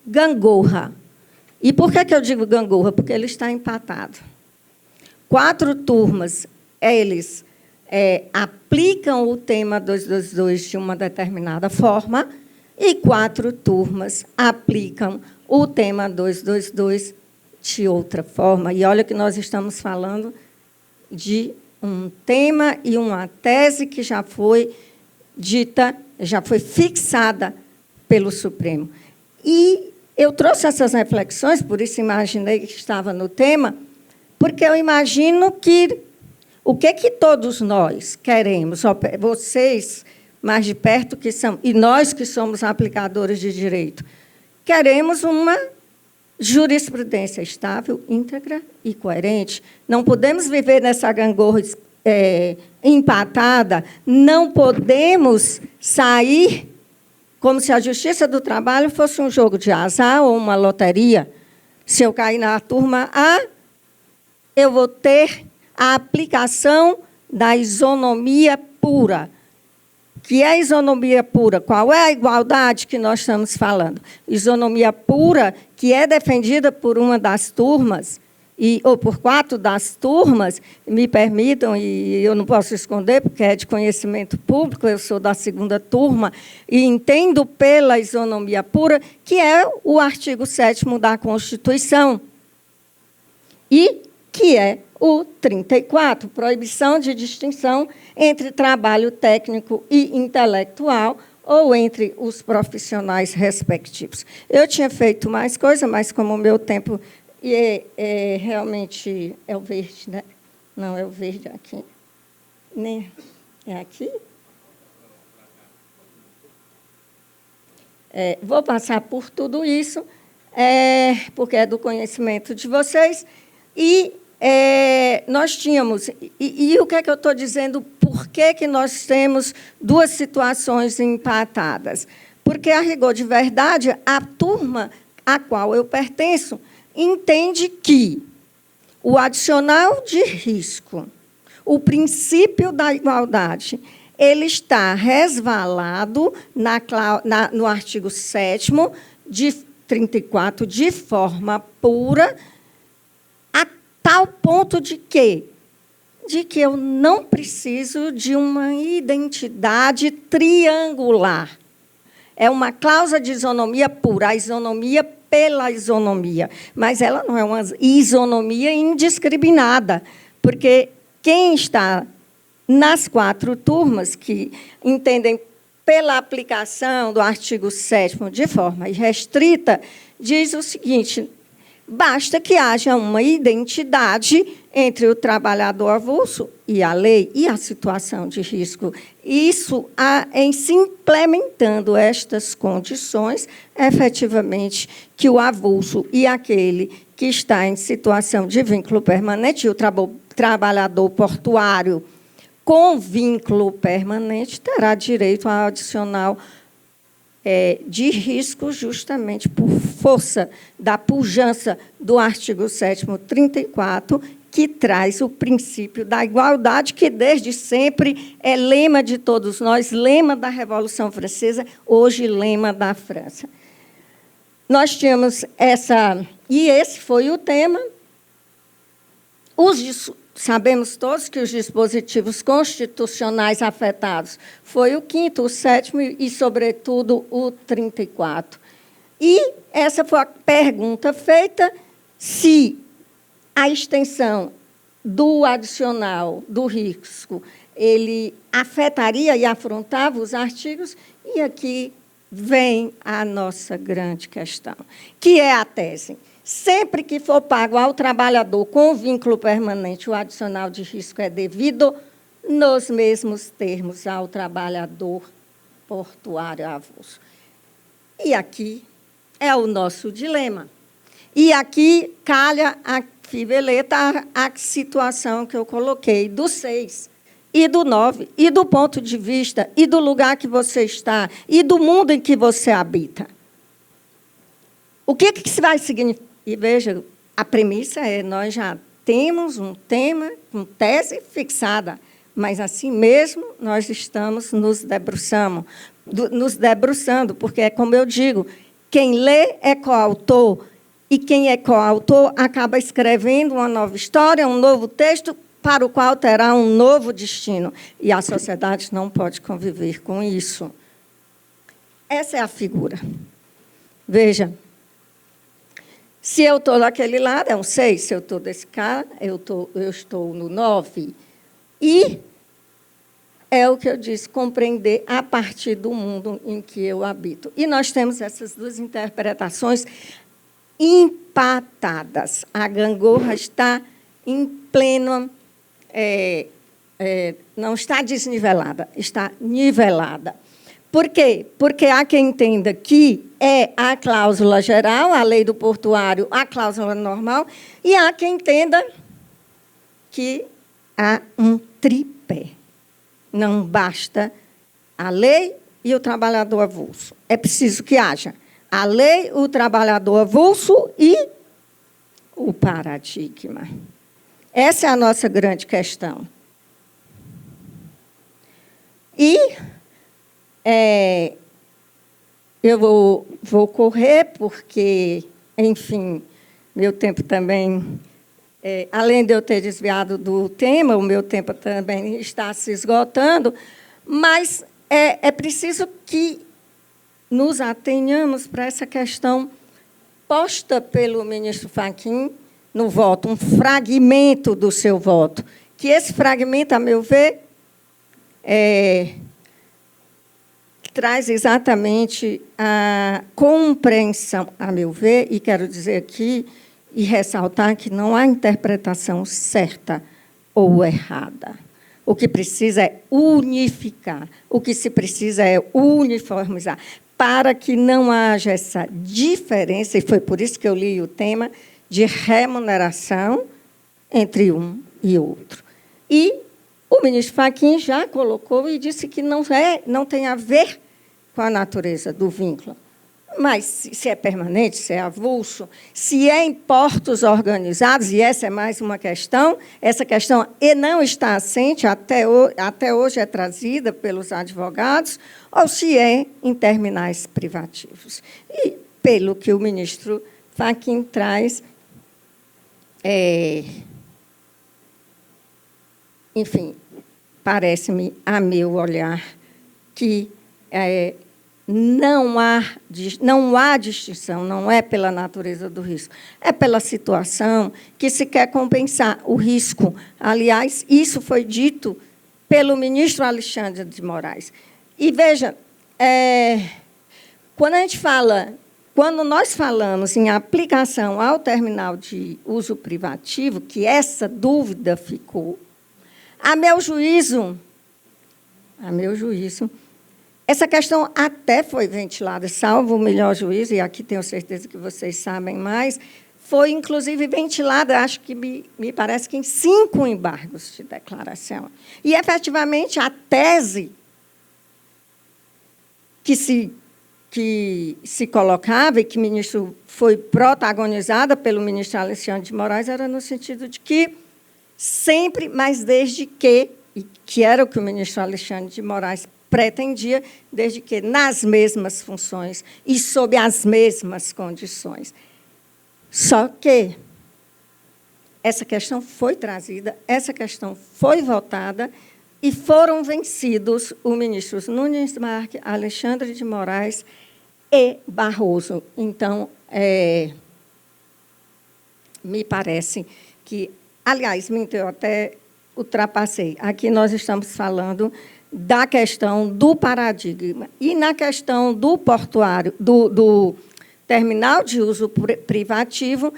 S4: gangorra. E por que eu digo gangorra? Porque ele está empatado. 4 turmas, eles aplicam o tema 222 de uma determinada forma e 4 turmas aplicam o tema 222 de outra forma. E olha que nós estamos falando de um tema e uma tese que já foi dita, já foi fixada pelo Supremo. E eu trouxe essas reflexões, por isso imaginei que estava no tema, porque eu imagino que o que todos nós queremos, vocês mais de perto que são, e nós que somos aplicadores de direito, queremos uma jurisprudência estável, íntegra e coerente. Não podemos viver nessa gangorra empatada, não podemos sair como se a Justiça do Trabalho fosse um jogo de azar ou uma loteria. Se eu cair na turma A, eu vou ter a aplicação da isonomia pura. Que é a isonomia pura? Qual é a igualdade que nós estamos falando? Isonomia pura, que é defendida por uma das turmas, ou por 4 das turmas, me permitam, e eu não posso esconder, porque é de conhecimento público, eu sou da 2ª turma, e entendo pela isonomia pura, que é o artigo 7º da Constituição, e que é o 34, proibição de distinção entre trabalho técnico e intelectual, ou entre os profissionais respectivos. Eu tinha feito mais coisa, mas como o meu tempo realmente é o verde, né? Não, é o verde aqui. Nem, é aqui? Vou passar por tudo isso, porque é do conhecimento de vocês. E nós tínhamos... E o que é que eu estou dizendo? Por que nós temos 2 situações empatadas? Porque, a rigor de verdade, a turma a qual eu pertenço entende que o adicional de risco, o princípio da igualdade, ele está resvalado no artigo 7º de 34, de forma pura, a tal ponto de que eu não preciso de uma identidade triangular. É uma cláusula de isonomia pura, a isonomia pela isonomia, mas ela não é uma isonomia indiscriminada, porque quem está nas 4 turmas que entendem pela aplicação do artigo 7º de forma restrita, diz o seguinte: basta que haja uma identidade entre o trabalhador avulso e a lei e a situação de risco. Isso, em se implementando estas condições, efetivamente, que o avulso e aquele que está em situação de vínculo permanente, e o trabalhador portuário com vínculo permanente, terá direito ao adicional de risco, justamente por força da pujança do artigo 7º 34, que traz o princípio da igualdade, que desde sempre é lema de todos nós, lema da Revolução Francesa, hoje lema da França. Nós tínhamos e esse foi o tema. Sabemos todos que os dispositivos constitucionais afetados foi o 5º, o 7º e, sobretudo, o 34. E essa foi a pergunta feita: se a extensão do adicional do risco ele afetaria e afrontava os artigos, e aqui vem a nossa grande questão, que é a tese. Sempre que for pago ao trabalhador com vínculo permanente, o adicional de risco é devido nos mesmos termos ao trabalhador portuário avulso. E aqui é o nosso dilema. E aqui calha a fiveleta a situação que eu coloquei do 6 e do 9, e do ponto de vista, e do lugar que você está, e do mundo em que você habita. O que isso vai significar? E, veja, a premissa nós já temos um tema, uma tese fixada, mas, assim mesmo, nós estamos nos debruçando, porque, é como eu digo, quem lê é coautor, e quem é coautor acaba escrevendo uma nova história, um novo texto, para o qual terá um novo destino. E a sociedade não pode conviver com isso. Essa é a figura. Veja, se eu estou daquele lado, é um 6. Se eu estou desse cara, eu estou no 9. E é o que eu disse, compreender a partir do mundo em que eu habito. E nós temos essas 2 interpretações empatadas. A gangorra está em pleno... não está desnivelada, está nivelada. Por quê? Porque há quem entenda que é a cláusula geral, a lei do portuário, a cláusula normal, e há quem entenda que há um tripé. Não basta a lei e o trabalhador avulso. É preciso que haja a lei, o trabalhador avulso e o paradigma. Essa é a nossa grande questão. E eu vou correr, porque, enfim, meu tempo também, além de eu ter desviado do tema, o meu tempo também está se esgotando, mas é preciso que nos atenhamos para essa questão posta pelo ministro Fachin no voto, um fragmento do seu voto, que esse fragmento, a meu ver, traz exatamente a compreensão, a meu ver, e quero dizer aqui e ressaltar que não há interpretação certa ou errada. O que precisa é unificar, o que se precisa é uniformizar, para que não haja essa diferença, e foi por isso que eu li o tema, de remuneração entre um e outro. E o ministro Fachin já colocou e disse que não tem a ver com a natureza do vínculo. Mas se é permanente, se é avulso, se é em portos organizados, e essa é mais uma questão, essa questão não está assente, até hoje é trazida pelos advogados, ou se é em terminais privativos. E, pelo que o ministro Fachin traz, enfim, parece-me, a meu olhar, que não há distinção, não é pela natureza do risco, é pela situação que se quer compensar o risco. Aliás, isso foi dito pelo ministro Alexandre de Moraes. E, veja, quando nós falamos em aplicação ao terminal de uso privativo, que essa dúvida ficou, a meu juízo, essa questão até foi ventilada, salvo o melhor juízo, e aqui tenho certeza que vocês sabem mais, foi, inclusive, ventilada, acho que me parece que em 5 embargos de declaração. E, efetivamente, a tese que se colocava e que foi protagonizada pelo ministro Alexandre de Moraes era no sentido de que sempre, mas desde que, e que era o que o ministro Alexandre de Moraes pretendia, desde que nas mesmas funções e sob as mesmas condições. Só que essa questão foi trazida, essa questão foi votada, e foram vencidos os ministros Nunes Marques, Alexandre de Moraes e Barroso. Então, me parece que, aliás, eu até ultrapassei. Aqui nós estamos falando da questão do paradigma. E na questão do portuário, do terminal de uso privativo,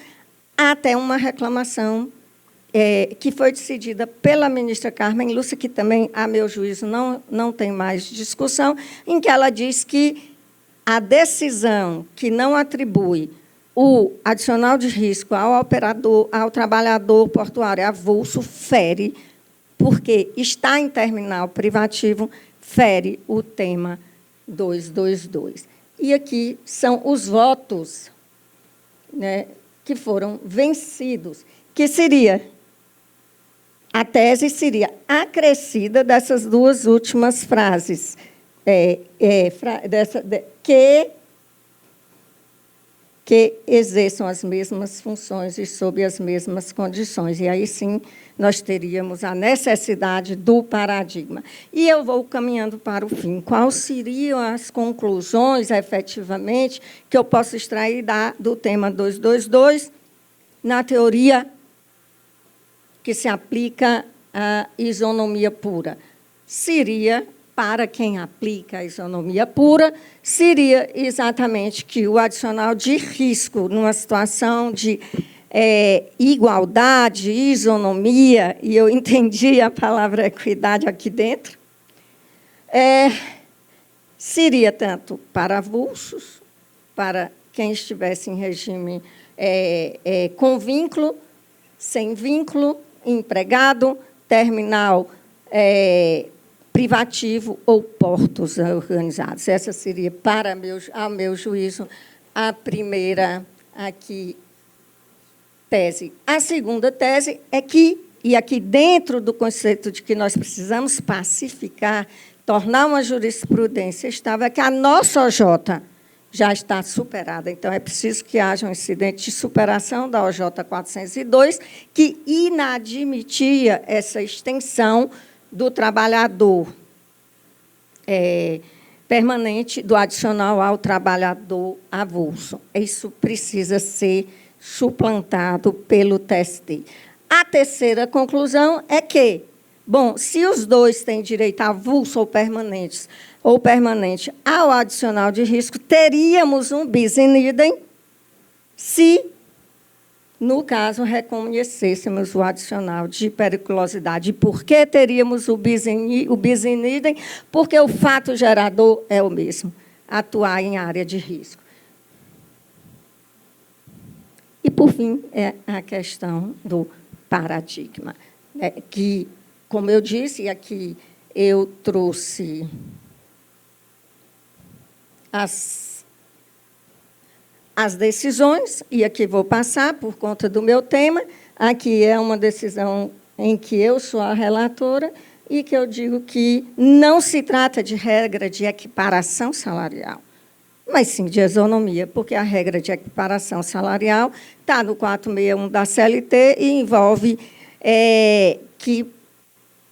S4: há até uma reclamação que foi decidida pela ministra Carmen Lúcia, que também, a meu juízo, não tem mais discussão, em que ela diz que a decisão que não atribui o adicional de risco ao trabalhador portuário avulso fere, porque está em terminal privativo, fere o tema 222. E aqui são os votos, né, que foram vencidos, que seria... A tese seria acrescida dessas duas últimas frases, que exerçam as mesmas funções e sob as mesmas condições. E aí, sim, nós teríamos a necessidade do paradigma. E eu vou caminhando para o fim. Quais seriam as conclusões, efetivamente, que eu posso extrair do tema 222, na teoria que se aplica à isonomia pura? Seria, para quem aplica a isonomia pura, seria exatamente que o adicional de risco, numa situação de igualdade, isonomia, e eu entendi a palavra equidade aqui dentro, seria tanto para avulsos, para quem estivesse em regime com vínculo, sem vínculo, empregado, terminal privativo ou portos organizados. Essa seria, ao meu juízo, a primeira aqui tese. A segunda tese é que, e aqui dentro do conceito de que nós precisamos pacificar, tornar uma jurisprudência estável, é que a nossa OJ já está superada. Então, é preciso que haja um incidente de superação da OJ 402, que inadmitia essa extensão do trabalhador permanente, do adicional ao trabalhador avulso. Isso precisa ser suplantado pelo TST. A terceira conclusão é que, bom, se os dois têm direito a avulso ou permanente ao adicional de risco, teríamos um bis in idem se, no caso, reconhecêssemos o adicional de periculosidade. E por que teríamos o bis in idem? Porque o fato gerador é o mesmo, atuar em área de risco. E, por fim, é a questão do paradigma, que, como eu disse, e aqui eu trouxe as decisões, e aqui vou passar por conta do meu tema. Aqui é uma decisão em que eu sou a relatora e que eu digo que não se trata de regra de equiparação salarial, mas sim de isonomia, porque a regra de equiparação salarial está no 461 da CLT e envolve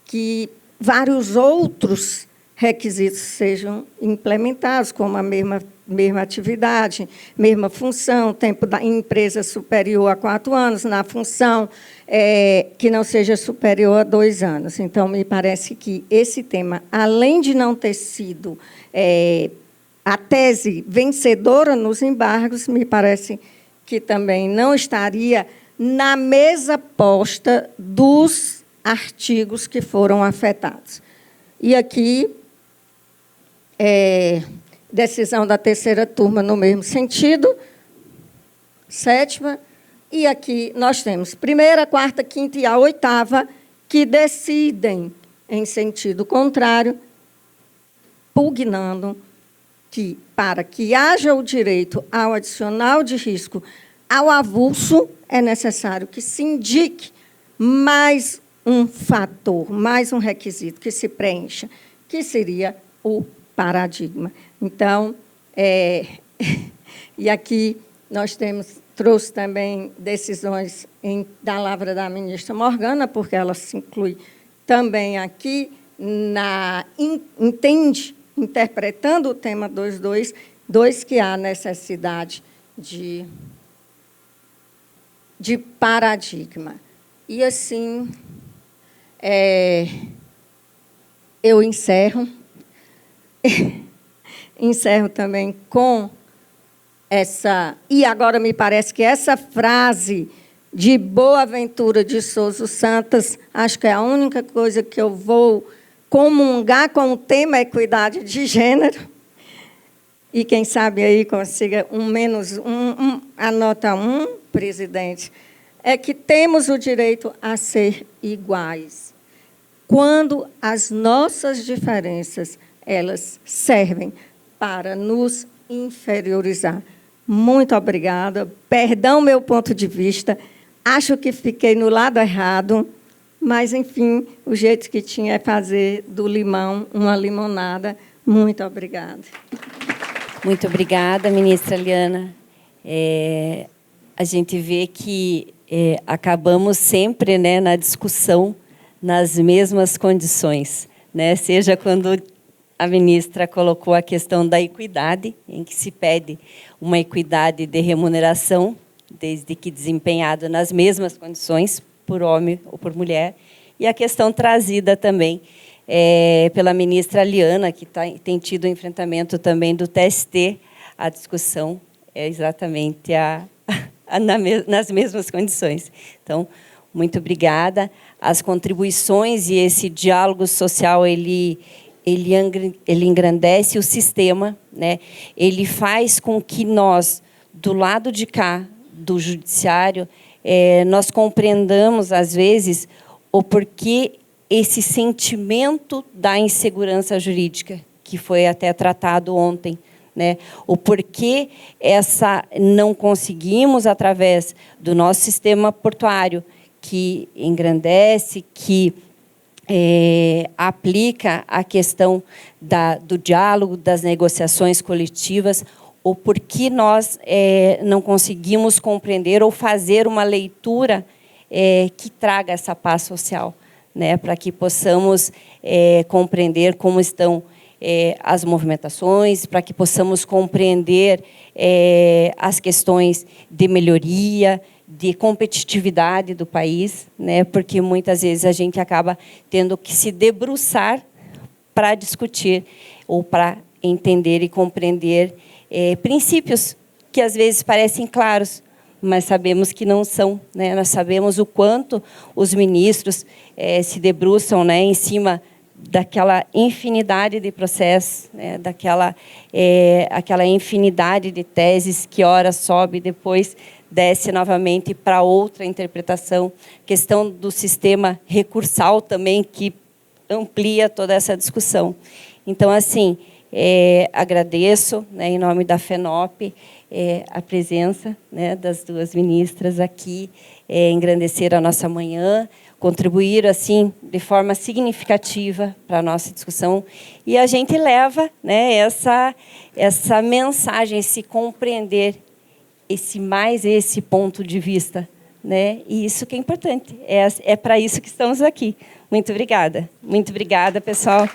S4: que vários outros requisitos sejam implementados, como a mesma atividade, mesma função, tempo da empresa superior a 4 anos, na função que não seja superior a 2 anos. Então, me parece que esse tema, além de não ter sido a tese vencedora nos embargos, me parece que também não estaria na mesa posta dos artigos que foram afetados. E aqui, decisão da terceira turma no mesmo sentido, sétima, e aqui nós temos primeira, quarta, quinta e a oitava, que decidem em sentido contrário, pugnando que, para que haja o direito ao adicional de risco ao avulso, é necessário que se indique mais um fator, mais um requisito que se preencha, que seria o paradigma. Então, e aqui nós trouxe também decisões da lavra da ministra Morgana, porque ela se inclui também aqui, interpretando o tema 2.2, que há necessidade de paradigma. E, assim, eu encerro. Encerro também com essa... E agora me parece que essa frase de Boaventura de Souza Santos, acho que é a única coisa que eu vou comungar com o tema equidade de gênero. E quem sabe aí consiga anota presidente, é que temos o direito a ser iguais. Quando as nossas diferenças, elas servem para nos inferiorizar. Muito obrigada. Perdão meu ponto de vista. Acho que fiquei no lado errado, mas, enfim, o jeito que tinha é fazer do limão uma limonada. Muito obrigada.
S2: Muito obrigada, ministra Liana. A gente vê que acabamos sempre, né, na discussão nas mesmas condições, né? Seja quando a ministra colocou a questão da equidade, em que se pede uma equidade de remuneração, desde que desempenhado nas mesmas condições, por homem ou por mulher, e a questão trazida também pela ministra Liana, que tem tido o enfrentamento também do TST, a discussão é exatamente nas mesmas condições. Então, muito obrigada. As contribuições e esse diálogo social, ele engrandece o sistema, né? Ele faz com que nós, do lado de cá, do judiciário, nós compreendamos, às vezes, o porquê esse sentimento da insegurança jurídica, que foi até tratado ontem, né? O porquê não conseguimos, através do nosso sistema portuário, que engrandece, que aplica a questão do diálogo, das negociações coletivas, o porquê nós não conseguimos compreender ou fazer uma leitura que traga essa paz social, né? Para que possamos compreender como estão as movimentações, para que possamos compreender as questões de melhoria, de competitividade do país, né? Porque muitas vezes a gente acaba tendo que se debruçar para discutir ou para entender e compreender princípios que às vezes parecem claros, mas sabemos que não são, né? Nós sabemos o quanto os ministros se debruçam, né, em cima daquela infinidade de processos, né, aquela infinidade de teses que ora sobe e depois desce novamente para outra interpretação. Questão do sistema recursal também, que amplia toda essa discussão. Então, assim, agradeço, né, em nome da FENOP, a presença, né, das duas ministras aqui, engrandecer a nossa manhã, contribuir assim de forma significativa para a nossa discussão, e a gente leva, né, essa mensagem, esse compreender esse ponto de vista, né? E isso que é importante, é para isso que estamos aqui. Muito obrigada, pessoal.